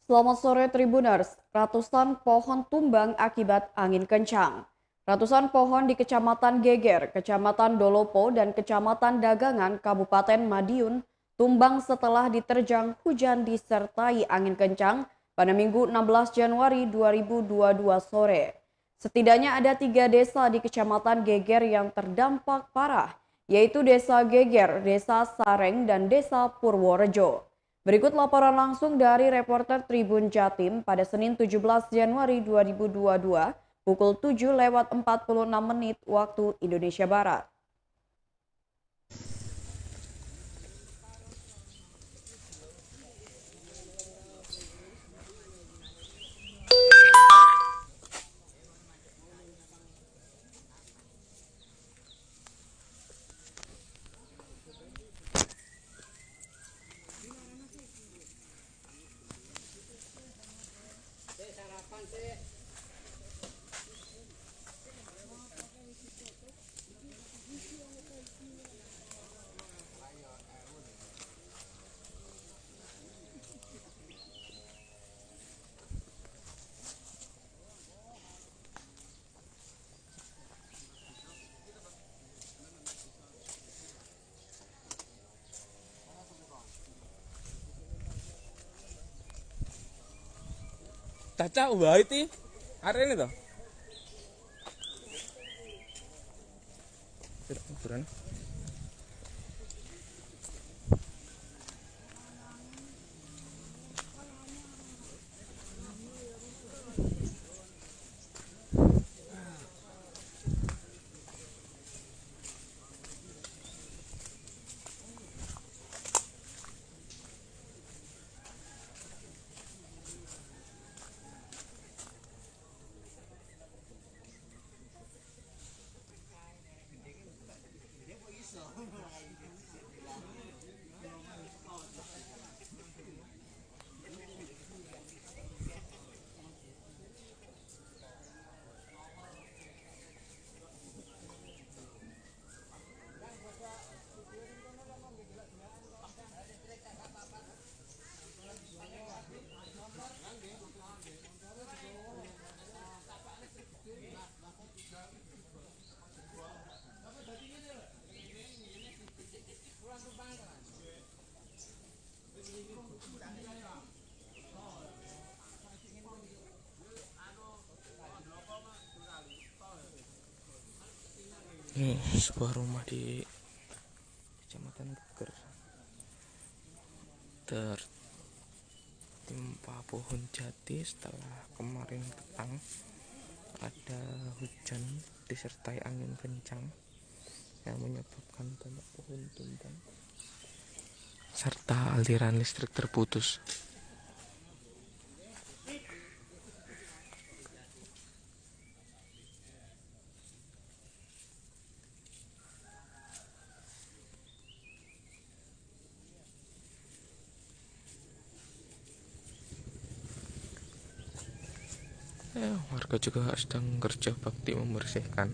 Selamat sore Tribuners, ratusan pohon tumbang akibat angin kencang. Ratusan pohon di Kecamatan Geger, Kecamatan Dolopo, dan Kecamatan Dagangan, Kabupaten Madiun tumbang setelah diterjang hujan disertai angin kencang pada Minggu 16 Januari 2022 sore. Setidaknya ada 3 desa di Kecamatan Geger yang terdampak parah, yaitu Desa Geger, Desa Sareng, dan Desa Purworejo. Berikut laporan langsung dari reporter Tribun Jatim pada Senin 17 Januari 2022 pukul 7:46 waktu Indonesia Barat. Caca wah itu hari ini toh. Ukuran. Ini sebuah rumah di Kecamatan Geger tertimpa pohon jati setelah kemarin petang ada hujan disertai angin kencang yang menyebabkan banyak pohon tumbang serta aliran listrik terputus. Warga juga sedang kerja bakti membersihkan.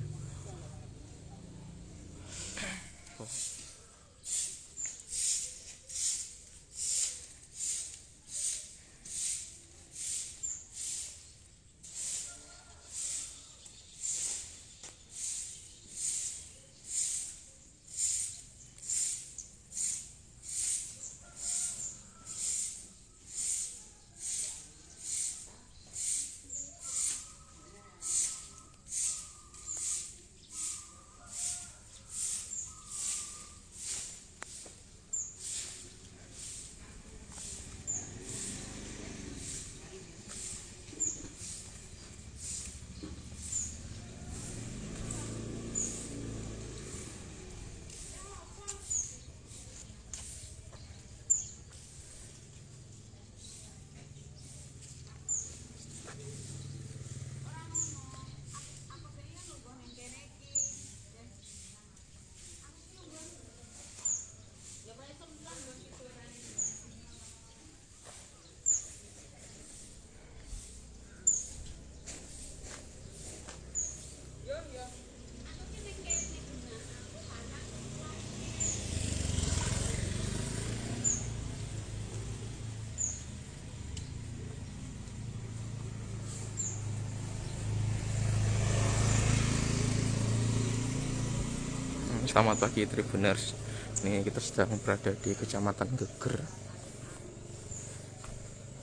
Selamat pagi Tribuners. Ini kita sedang berada di Kecamatan Geger,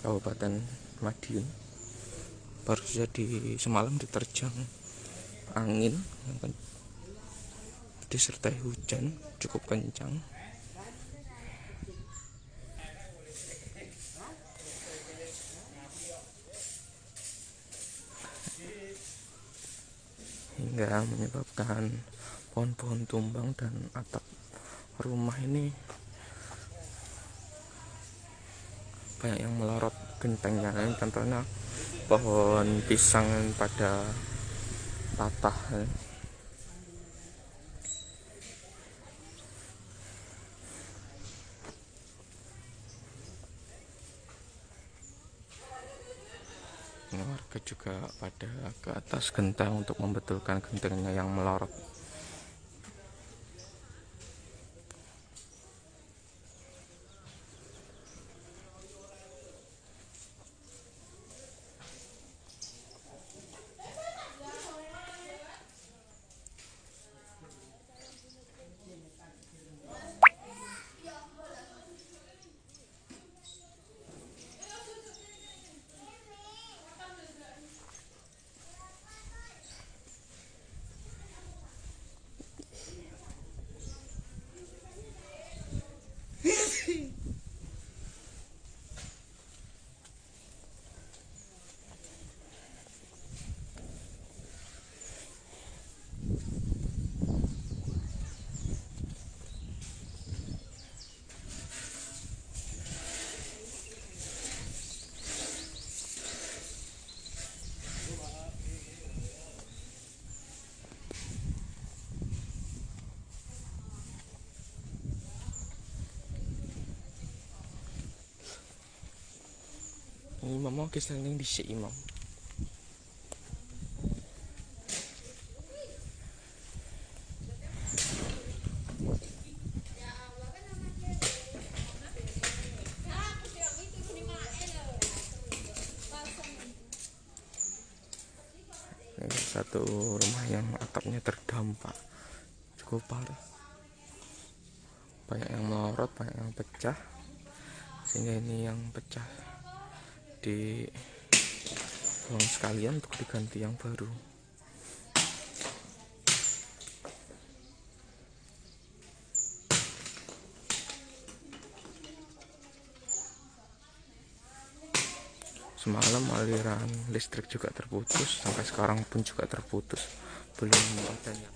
Kabupaten Madiun. Baru saja semalam diterjang angin yang disertai hujan cukup kencang. Hingga menyebabkan pohon-pohon tumbang dan atap rumah ini banyak yang melorot gentengnya. Contohnya pohon pisang pada patah. Warga juga pada ke atas genteng untuk membetulkan gentengnya yang melorot. Ini mama kisah yang di imam. Ini satu rumah yang atapnya terdampak cukup parah. Banyak yang melorot, banyak yang pecah. Sehingga ini yang pecah dibuang sekalian untuk diganti yang baru. Semalam aliran listrik juga terputus, sampai sekarang pun juga terputus, belum adanya.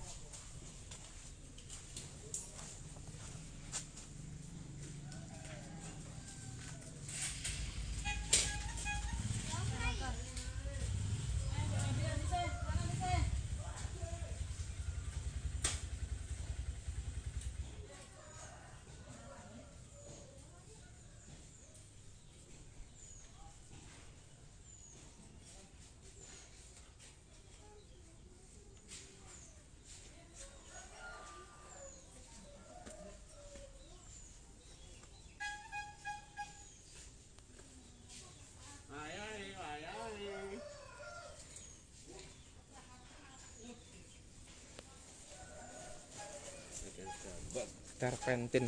Terpentin.